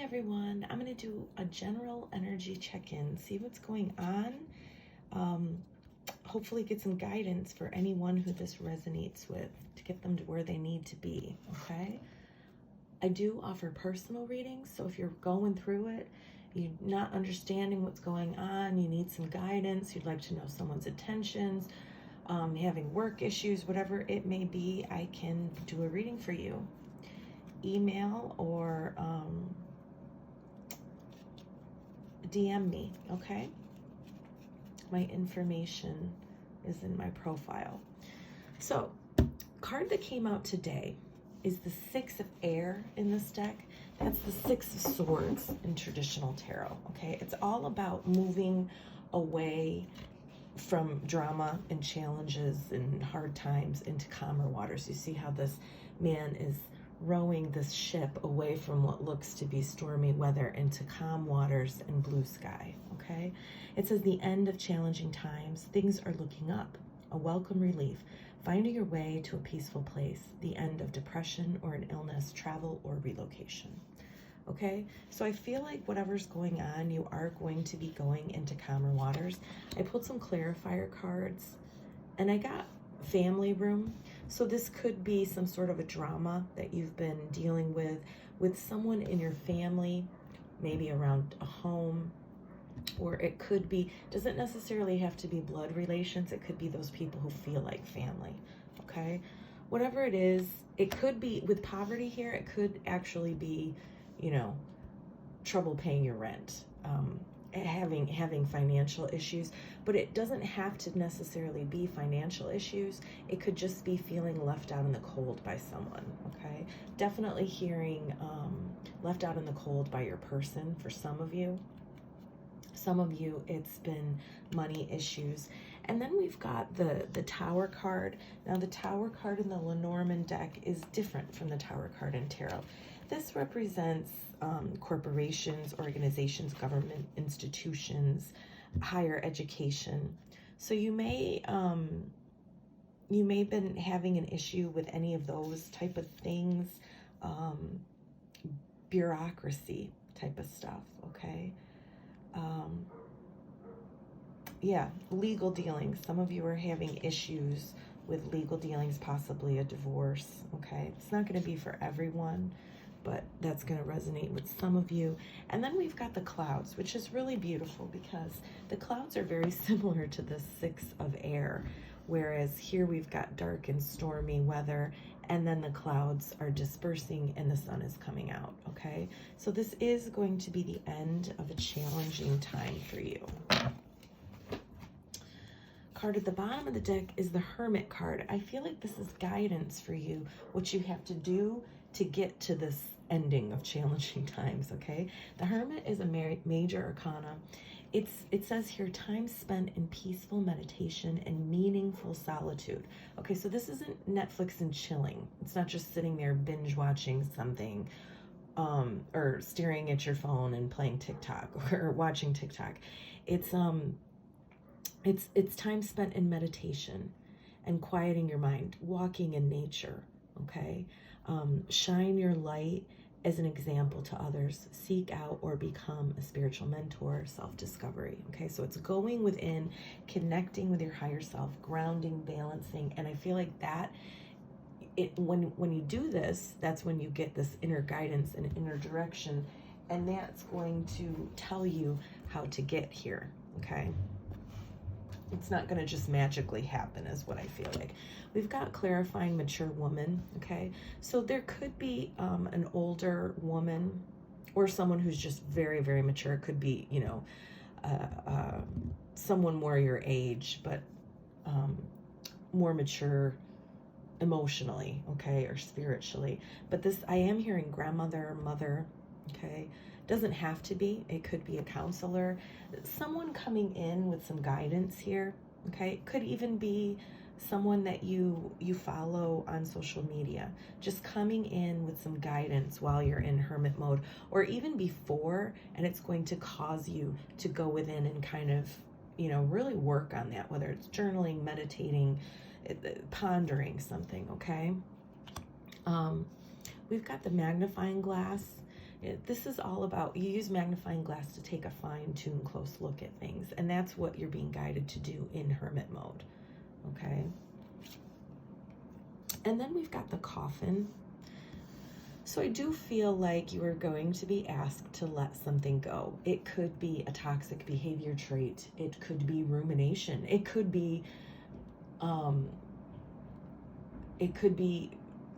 everyone. I'm going to do a general energy check-in, see what's going on. Hopefully get some guidance for anyone who this resonates with to get them to where they need to be, okay? I do offer personal readings, so if you're going through it, you're not understanding what's going on, you need some guidance, you'd like to know someone's intentions, having work issues, whatever it may be, I can do a reading for you. Email or DM me, okay? My information is in my profile. So, card that came out today is the Six of Air in this deck. That's the Six of Swords in traditional tarot, okay? It's all about moving away from drama and challenges and hard times into calmer waters. You see how this man is rowing this ship away from what looks to be stormy weather into calm waters and blue sky, okay? It says the end of challenging times, things are looking up, a welcome relief, finding your way to a peaceful place, the end of depression or an illness, travel or relocation, okay? So I feel like whatever's going on, you are going to be going into calmer waters. I pulled some clarifier cards and I got family room. So this could be some sort of a drama that you've been dealing with someone in your family, maybe around a home, or it could be, doesn't necessarily have to be blood relations. It could be those people who feel like family, okay? Whatever it is, it could be with poverty here. It could actually be, you know, trouble paying your rent, having financial issues, but it doesn't have to necessarily be financial issues. It could just be feeling left out in the cold by someone, okay? Definitely hearing left out in the cold by your person for some of you. Some of you, it's been money issues. And then we've got the Tower card. Now, the Tower card in the Lenormand deck is different from the Tower card in tarot. This represents corporations, organizations, government institutions, higher education. So you may have been having an issue with any of those type of things, bureaucracy type of stuff, okay? Yeah, legal dealings. Some of you are having issues with legal dealings, possibly a divorce, okay? It's not going to be for everyone, but that's going to resonate with some of you. And then we've got the clouds, which is really beautiful because the clouds are very similar to the Six of Air, whereas here we've got dark and stormy weather, and then the clouds are dispersing and the sun is coming out, okay? So this is going to be the end of a challenging time for you. Card at the bottom of the deck is the Hermit card. I feel like this is guidance for you, what you have to do to get to this ending of challenging times, okay? The Hermit is a major arcana. It says here, time spent in peaceful meditation and meaningful solitude. Okay, so this isn't Netflix and chilling. It's not just sitting there binge watching something or staring at your phone and playing TikTok or watching TikTok. It's time spent in meditation and quieting your mind, walking in nature, okay? Shine your light as an example to others. Seek out or become a spiritual mentor, self-discovery, okay? So it's going within, connecting with your higher self, grounding, balancing, and I feel like that, when you do this, that's when you get this inner guidance and inner direction, and that's going to tell you how to get here, okay? It's not going to just magically happen is what I feel like. We've got clarifying mature woman, okay? So there could be an older woman or someone who's just very, very mature. It could be, you know, someone more your age, but more mature emotionally, okay, or spiritually. But this, I am hearing grandmother, mother, okay? Doesn't have to be. It could be a counselor, someone coming in with some guidance here, okay? It could even be someone that you follow on social media, just coming in with some guidance while you're in hermit mode, or even before, and it's going to cause you to go within and kind of, you know, really work on that, whether it's journaling, meditating, pondering something, okay? We've got the magnifying glass. This is all about, you use magnifying glass to take a fine-tuned close look at things, and that's what you're being guided to do in hermit mode, okay? And then we've got the coffin. So I do feel like you are going to be asked to let something go. It could be a toxic behavior trait. It could be rumination. It could be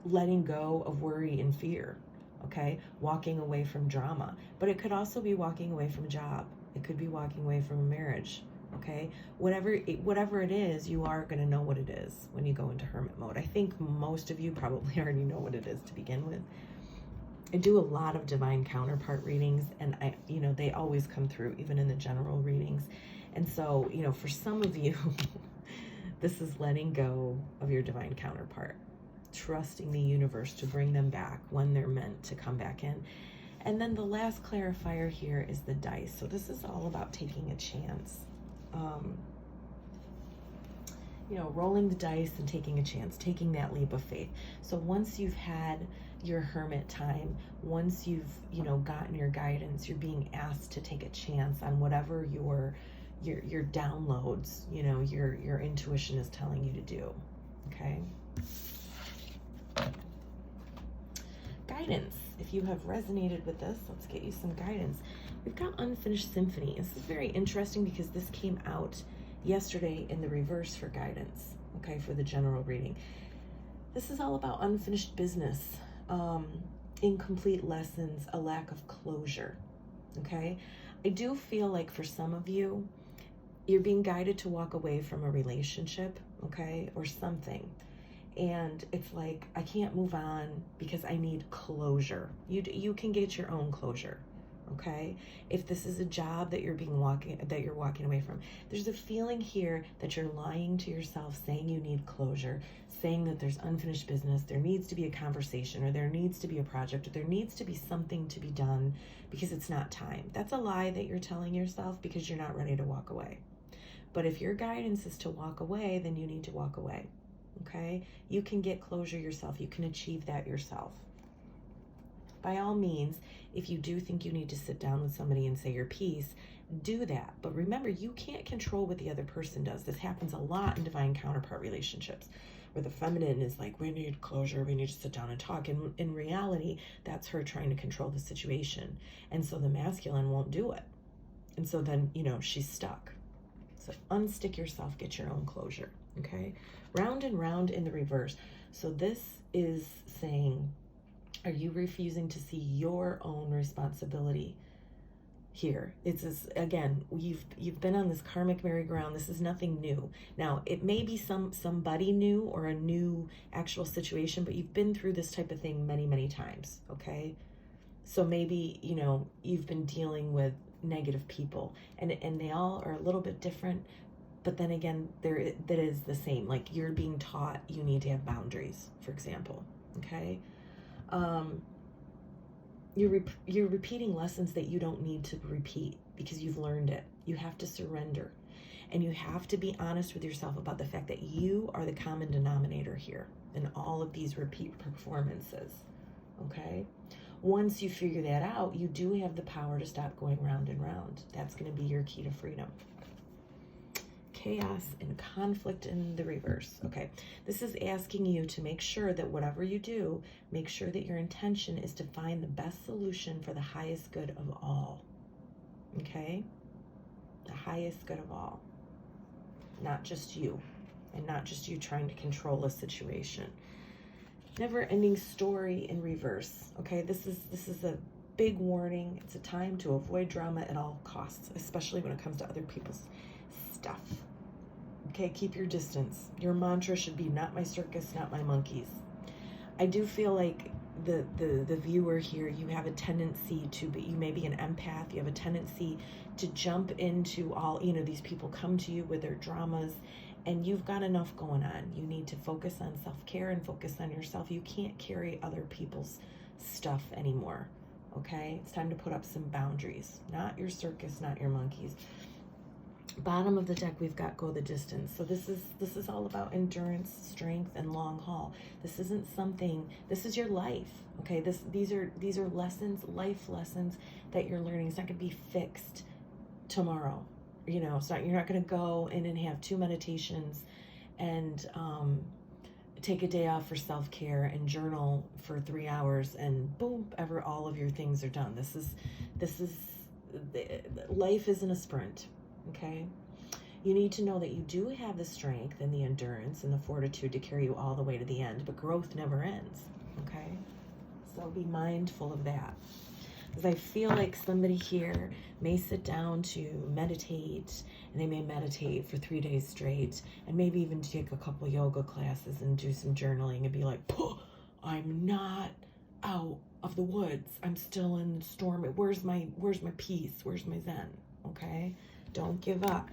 letting go of worry and fear, okay? Walking away from drama. But it could also be walking away from a job. It could be walking away from a marriage, okay? Whatever it is, you are going to know what it is when you go into hermit mode. I think most of you probably already know what it is to begin with. I do a lot of divine counterpart readings, and they always come through, even in the general readings. And so, for some of you, this is letting go of your divine counterpart, trusting the universe to bring them back when they're meant to come back in. And then the last clarifier here is the dice. So this is all about taking a chance. Rolling the dice and taking a chance, taking that leap of faith. So once you've had your hermit time, once you've, gotten your guidance, you're being asked to take a chance on whatever your downloads, your intuition is telling you to do, okay? Guidance. If you have resonated with this, let's get you some guidance. We've got Unfinished Symphony. This is very interesting because this came out yesterday in the reverse for guidance, okay, for the general reading. This is all about unfinished business, incomplete lessons, a lack of closure, okay? I do feel like for some of you, you're being guided to walk away from a relationship, okay, or something. And it's like, I can't move on because I need closure. You can get your own closure, okay? If this is a job that you're walking away from, there's a feeling here that you're lying to yourself, saying you need closure, saying that there's unfinished business, there needs to be a conversation, or there needs to be a project, or there needs to be something to be done because it's not time. That's a lie that you're telling yourself because you're not ready to walk away. But if your guidance is to walk away, then you need to walk away. Okay? You can get closure yourself. You can achieve that yourself. By all means, if you do think you need to sit down with somebody and say your piece, do that. But remember, you can't control what the other person does. This happens a lot in divine counterpart relationships, where the feminine is like, we need closure, we need to sit down and talk. And in reality, that's her trying to control the situation. And so the masculine won't do it. And so then, she's stuck. So unstick yourself, get your own closure, okay? Round and round in the reverse. So this is saying, are you refusing to see your own responsibility here? It's again, you've been on this karmic merry-go-round. This is nothing new. Now, it may be somebody new or a new actual situation, but you've been through this type of thing many, many times, okay? So maybe, you've been dealing with negative people, and they all are a little bit different, but then again, that is the same. Like, you're being taught you need to have boundaries, for example, okay? You're repeating lessons that you don't need to repeat because you've learned it. You have to surrender, and you have to be honest with yourself about the fact that you are the common denominator here in all of these repeat performances, okay? Once you figure that out, you do have the power to stop going round and round. That's going to be your key to freedom. Chaos and conflict in the reverse. Okay, this is asking you to make sure that whatever you do, make sure that your intention is to find the best solution for the highest good of all. Okay? The highest good of all. Not just you, and not just you trying to control a situation. Never-ending story in reverse. Okay, this is a big warning. It's a time to avoid drama at all costs, especially when it comes to other people's stuff. Okay, keep your distance. Your mantra should be not my circus, not my monkeys. I do feel like the viewer here, you have a tendency to be, you may be an empath, you have a tendency to jump into all, these people come to you with their dramas, and you've got enough going on. You need to focus on self-care and focus on yourself. You can't carry other people's stuff anymore, okay? It's time to put up some boundaries. Not your circus, not your monkeys. Bottom of the deck, we've got go the distance. So this is all about endurance, strength, and long haul. This isn't something, this is your life. Okay, these are lessons, life lessons that you're learning. It's not going to be fixed tomorrow. You know, it's not, you're not going to go in and have 2 meditations and take a day off for self-care and journal for 3 hours and boom, all of your things are done. This is life isn't a sprint. Okay, you need to know that you do have the strength and the endurance and the fortitude to carry you all the way to the end, but growth never ends. Okay, so be mindful of that, because I feel like somebody here may sit down to meditate, and they may meditate for 3 days straight, and maybe even take a couple yoga classes and do some journaling and be like, I'm not out of the woods, I'm still in the storm. Where's my peace? Where's my zen? Okay, don't give up.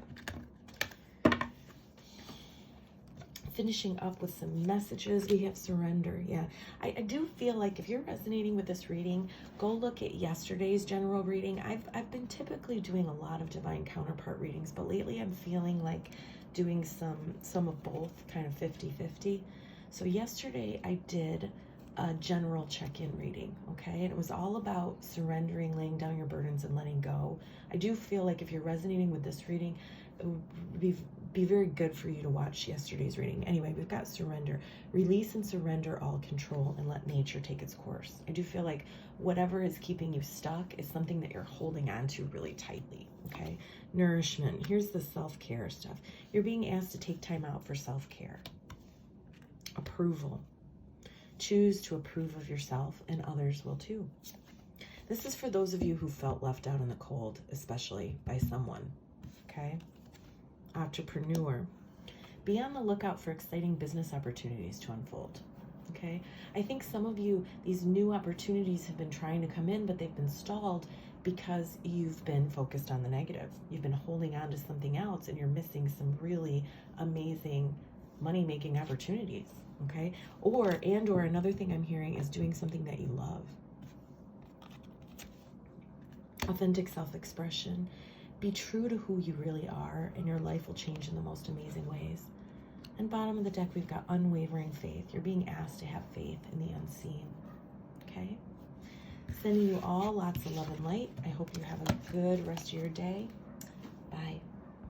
Finishing up with some messages, we have surrender. Yeah, I do feel like if you're resonating with this reading, go look at yesterday's general reading. I've been typically doing a lot of divine counterpart readings, but lately I'm feeling like doing some of both, kind of 50-50. So yesterday I did a general check-in reading, okay? And it was all about surrendering, laying down your burdens, and letting go. I do feel like if you're resonating with this reading, it would be very good for you to watch yesterday's reading. Anyway, we've got surrender. Release and surrender all control and let nature take its course. I do feel like whatever is keeping you stuck is something that you're holding on to really tightly, okay? Nourishment. Here's the self-care stuff. You're being asked to take time out for self-care. Approval. Choose to approve of yourself, and others will too. This is for those of you who felt left out in the cold, especially by someone, okay? Entrepreneur. Be on the lookout for exciting business opportunities to unfold, okay? I think some of you, these new opportunities have been trying to come in, but they've been stalled because you've been focused on the negative. You've been holding on to something else, and you're missing some really amazing money-making opportunities. Okay, or another thing I'm hearing is doing something that you love. Authentic self-expression. Be true to who you really are, and your life will change in the most amazing ways. And bottom of the deck, we've got unwavering faith. You're being asked to have faith in the unseen. Okay? Sending you all lots of love and light. I hope you have a good rest of your day. Bye.